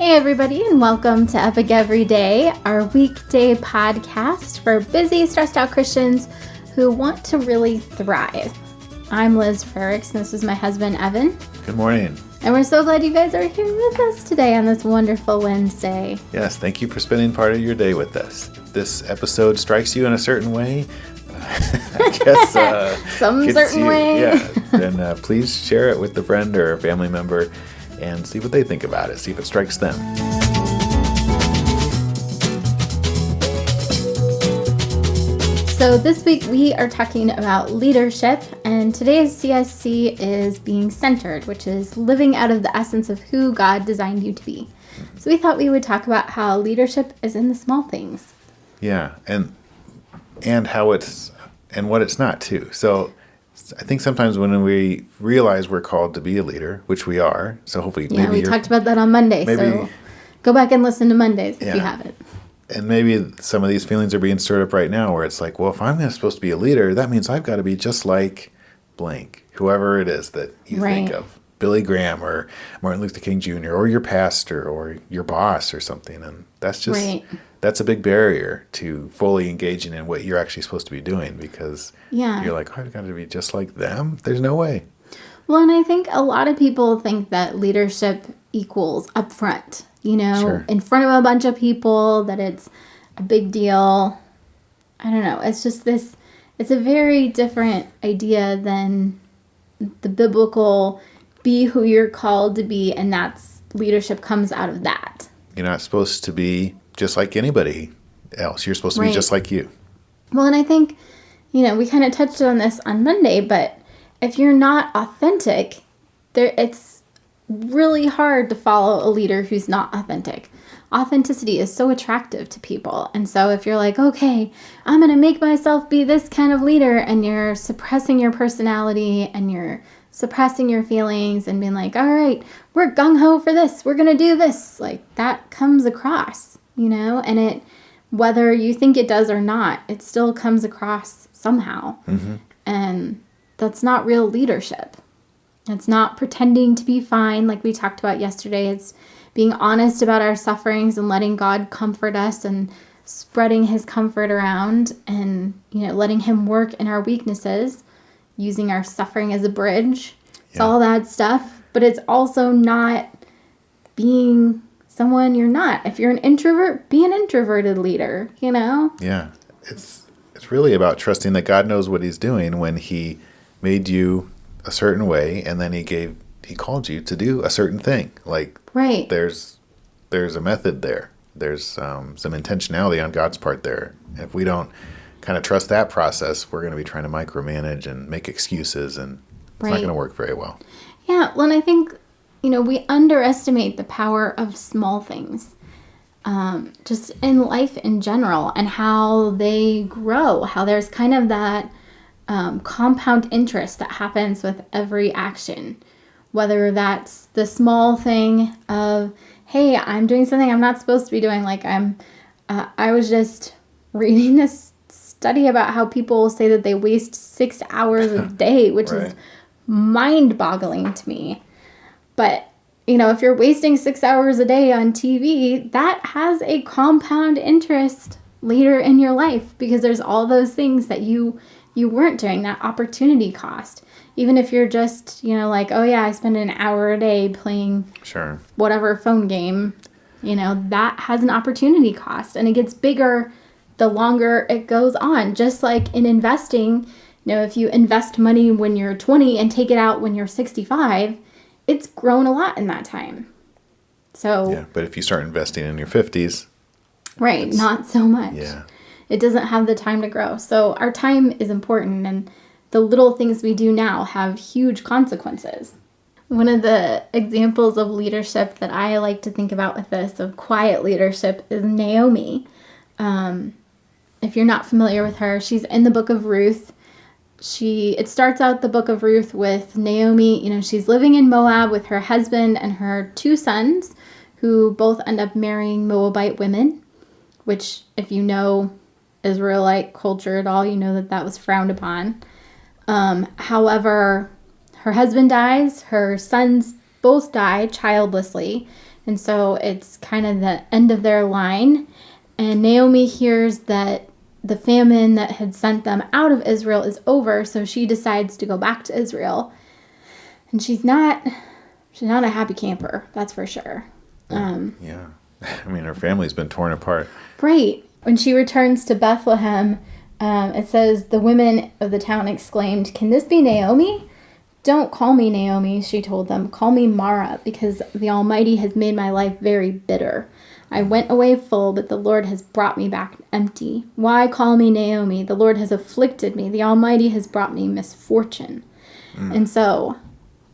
Hey everybody, and welcome to Epic Every Day, our weekday podcast for busy, stressed out Christians who want to really thrive. I'm Liz Frericks, and this is my husband, Evan. Good morning. And we're so glad you guys are here with us today on this wonderful Wednesday. Yes, thank you for spending part of your day with us. If this episode strikes you in a certain way, I guess Some certain way. Yeah, then please share it with a friend or a family member and see what they think about it. See if it strikes them. So this week we are talking about leadership, and today's CSC is being centered, which is living out of the essence of who God designed you to be. So we thought we would talk about how leadership is in the small things. Yeah, and how it's and what it's not too. So I think sometimes when we realize we're called to be a leader, which we are, so hopefully we talked about that on Monday, so go back and listen to Mondays if you haven't. And maybe some of these feelings are being stirred up right now where it's like, well, if I'm supposed to be a leader, that means I've got to be just like blank, whoever it is that you think of. Billy Graham or Martin Luther King Jr. or your pastor or your boss or something. And that's just, that's a big barrier to fully engaging in what you're actually supposed to be doing because you're like, oh, I've got to be just like them. There's no way. Well, and I think a lot of people think that leadership equals upfront, in front of a bunch of people, that it's a big deal. I don't know. It's just it's a very different idea than the biblical be who you're called to be, and that's leadership comes out of that. You're not supposed to be just like anybody else. You're supposed to be just like you. Well, and I think, we kind of touched on this on Monday, but if you're not authentic, it's really hard to follow a leader who's not authentic. Authenticity is so attractive to people. And so if you're like, okay, I'm going to make myself be this kind of leader, and you're suppressing your personality and you're suppressing your feelings and being like, all right, we're gung-ho for this, we're going to do this, like that comes across, and it, whether you think it does or not, it still comes across somehow. Mm-hmm. And that's not real leadership. It's not pretending to be fine like we talked about yesterday. It's being honest about our sufferings and letting God comfort us and spreading his comfort around and, letting him work in our weaknesses, using our suffering as a bridge. It's all that stuff. But it's also not being someone you're not. If you're an introvert, be an introverted leader, Yeah. It's really about trusting that God knows what he's doing when he made you a certain way, and then he called you to do a certain thing. Like, there's a method there. There's some intentionality on God's part there. And if we don't kind of trust that process, we're going to be trying to micromanage and make excuses, and it's not going to work very well. Yeah, well, and I think, we underestimate the power of small things, just in life in general, and how they grow, how there's kind of that compound interest that happens with every action, whether that's the small thing of, hey, I'm doing something I'm not supposed to be doing. Like I was just reading this study about how people say that they waste 6 hours a day, which is mind-boggling to me. But, if you're wasting 6 hours a day on TV, that has a compound interest later in your life because there's all those things that you weren't doing, that opportunity cost. Even if you're just, like, oh yeah, I spend an hour a day playing whatever phone game, that has an opportunity cost. And it gets bigger the longer it goes on. Just like in investing, if you invest money when you're 20 and take it out when you're 65, it's grown a lot in that time. So yeah, but if you start investing in your 50s, not so much. Yeah. It doesn't have the time to grow. So our time is important, and the little things we do now have huge consequences. One of the examples of leadership that I like to think about with this, of quiet leadership, is Naomi. If you're not familiar with her, she's in the book of Ruth. It starts out the book of Ruth with Naomi. She's living in Moab with her husband and her 2 sons, who both end up marrying Moabite women, which, if you know Israelite culture at all, you know that was frowned upon. However, her husband dies, her sons both die childlessly. And so it's kind of the end of their line. And Naomi hears that the famine that had sent them out of Israel is over, so she decides to go back to Israel. And she's not a happy camper, that's for sure. Yeah. I mean, her family's been torn apart. Right. When she returns to Bethlehem, it says, the women of the town exclaimed, "Can this be Naomi?" "Don't call me Naomi," she told them. "Call me Mara, because the Almighty has made my life very bitter. I went away full, but the Lord has brought me back empty. Why call me Naomi? The Lord has afflicted me. The Almighty has brought me misfortune." And so,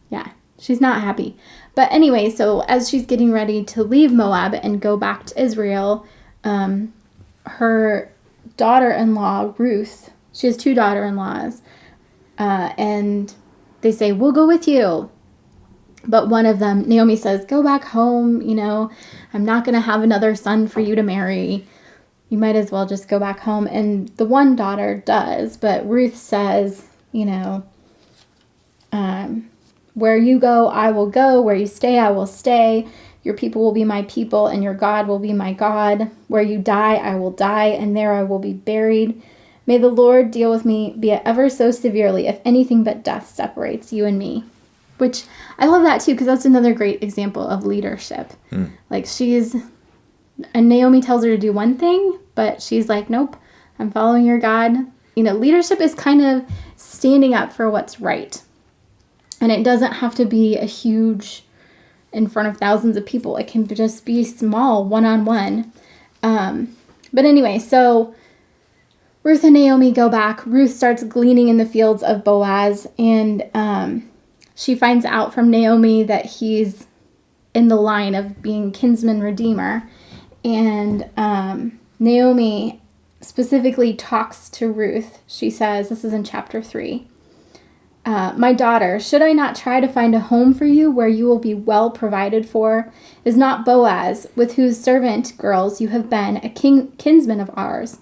yeah, she's not happy. But anyway, so as she's getting ready to leave Moab and go back to Israel, her daughter-in-law, Ruth, she has two daughter-in-laws, and they say, "We'll go with you." But one of them, Naomi says, "Go back home, I'm not going to have another son for you to marry. You might as well just go back home." And the one daughter does, but Ruth says, "Where you go, I will go. Where you stay, I will stay. Your people will be my people, and your God will be my God. Where you die, I will die, and there I will be buried. May the Lord deal with me, be it ever so severely, if anything but death separates you and me." Which, I love that too, because that's another great example of leadership. Like, and Naomi tells her to do one thing, but she's like, "Nope, I'm following your God." Leadership is kind of standing up for what's right. And it doesn't have to be a huge, in front of thousands of people. It can just be small, one-on-one. But anyway, so Ruth and Naomi go back. Ruth starts gleaning in the fields of Boaz, and she finds out from Naomi that he's in the line of being kinsman redeemer. And Naomi specifically talks to Ruth. She says, this is in chapter 3, "My daughter, should I not try to find a home for you where you will be well provided for? Is not Boaz, with whose servant girls you have been, a kinsman of ours?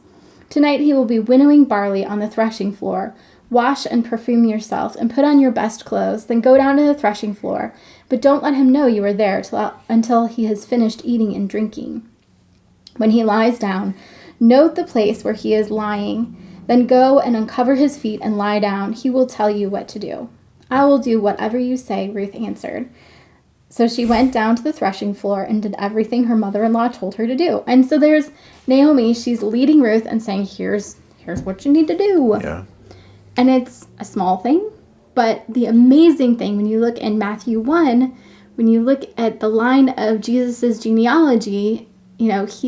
Tonight he will be winnowing barley on the threshing floor. Wash and perfume yourself, and put on your best clothes, then go down to the threshing floor. But don't let him know you are there until he has finished eating and drinking. When he lies down, note the place where he is lying. Then go and uncover his feet and lie down. He will tell you what to do." "I will do whatever you say," Ruth answered. So she went down to the threshing floor and did everything her mother-in-law told her to do. And so there's Naomi. She's leading Ruth and saying, here's what you need to do. Yeah. And it's a small thing, but the amazing thing, when you look in Matthew 1, when you look at the line of Jesus' genealogy, Ruth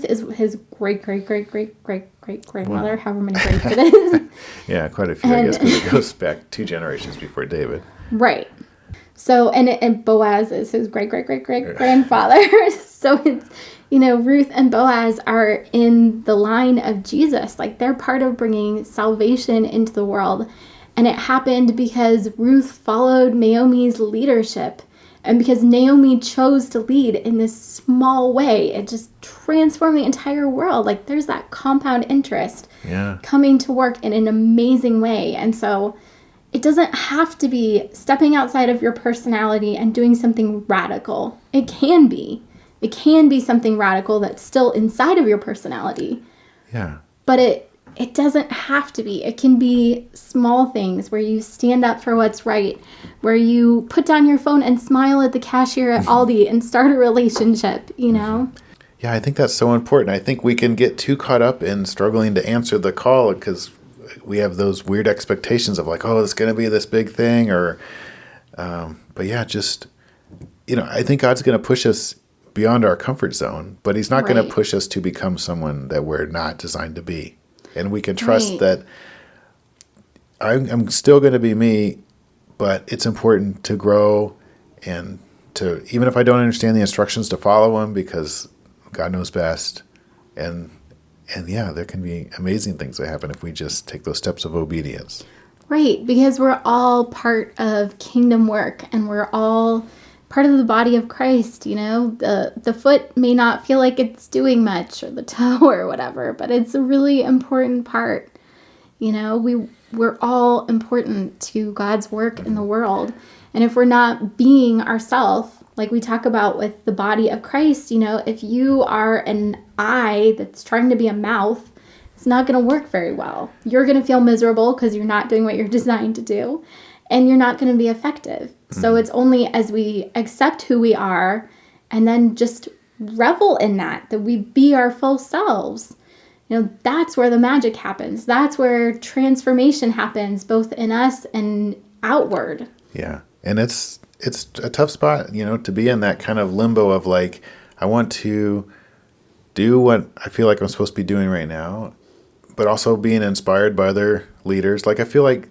is his great-great-great-great-great-great-grandmother, however many greats it is. Yeah, quite a few, I guess, because it goes back 2 generations before David. Right. So, and Boaz is his great-great-great-great-grandfather. So it's, Ruth and Boaz are in the line of Jesus. Like, they're part of bringing salvation into the world. And it happened because Ruth followed Naomi's leadership. And because Naomi chose to lead in this small way, it just transformed the entire world. Like, there's that compound interest coming to work in an amazing way. And so it doesn't have to be stepping outside of your personality and doing something radical. It can be. It can be something radical that's still inside of your personality. Yeah. But it doesn't have to be. It can be small things where you stand up for what's right, where you put down your phone and smile at the cashier at Aldi and start a relationship, Yeah, I think that's so important. I think we can get too caught up in struggling to answer the call because we have those weird expectations of like, oh, it's going to be this big thing, but yeah, just, I think God's going to push us beyond our comfort zone, but he's not going to push us to become someone that we're not designed to be. And we can trust that I'm still going to be me, but it's important to grow and to, even if I don't understand the instructions, to follow them because God knows best. And yeah, there can be amazing things that happen if we just take those steps of obedience. Right, because we're all part of kingdom work and we're all part of the body of Christ, The foot may not feel like it's doing much, or the toe or whatever, but it's a really important part. We're all important to God's work in the world. And if we're not being ourselves, Like we talk about with the body of Christ, if you are an eye that's trying to be a mouth, it's not going to work very well. You're going to feel miserable because you're not doing what you're designed to do, and you're not going to be effective. So it's only as we accept who we are and then just revel in that we be our full selves. That's where the magic happens. That's where transformation happens, both in us and outward. Yeah. And it's a tough spot, to be in that kind of limbo of like, I want to do what I feel like I'm supposed to be doing right now, but also being inspired by other leaders. Like I feel like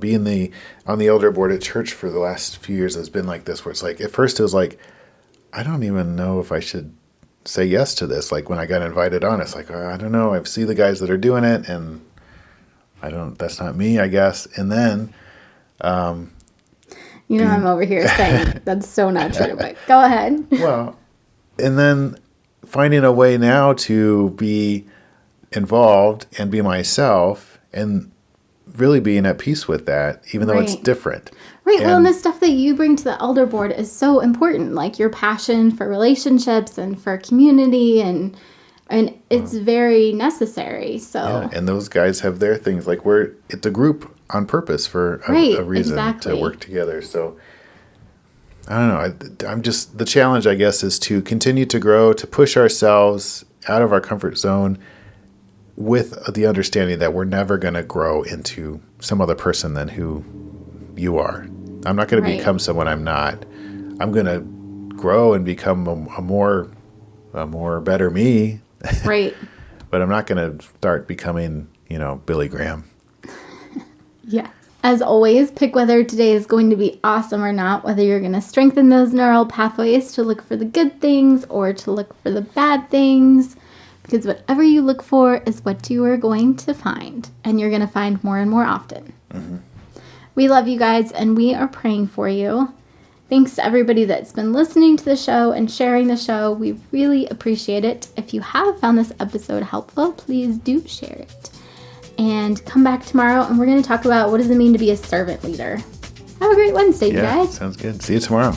being on the elder board at church for the last few years has been like this, where it's like, at first it was like, I don't even know if I should say yes to this. Like when I got invited on, it's like, I don't know. I see the guys that are doing it and that's not me, I guess. And then, I'm over here saying that's so not true, but go ahead. Well, and then finding a way now to be involved and be myself and really being at peace with that, even though it's different. Right. Well, and the stuff that you bring to the elder board is so important, like your passion for relationships and for community, and it's very necessary. So yeah, and those guys have their things. Like it's a group on purpose for a reason to work together. So I don't know. I'm just, the challenge, I guess, is to continue to grow, to push ourselves out of our comfort zone with the understanding that we're never going to grow into some other person than who you are. I'm not going to become someone I'm not. I'm going to grow and become a more better me. Right. But I'm not going to start becoming, Billy Graham. Yeah. As always, pick whether today is going to be awesome or not, whether you're going to strengthen those neural pathways to look for the good things or to look for the bad things. Because whatever you look for is what you are going to find. And you're going to find more and more often. Mm-hmm. We love you guys, and we are praying for you. Thanks to everybody that's been listening to the show and sharing the show. We really appreciate it. If you have found this episode helpful, please do share it. And come back tomorrow, and we're going to talk about what does it mean to be a servant leader. Have a great Wednesday, you guys. Sounds good. See you tomorrow.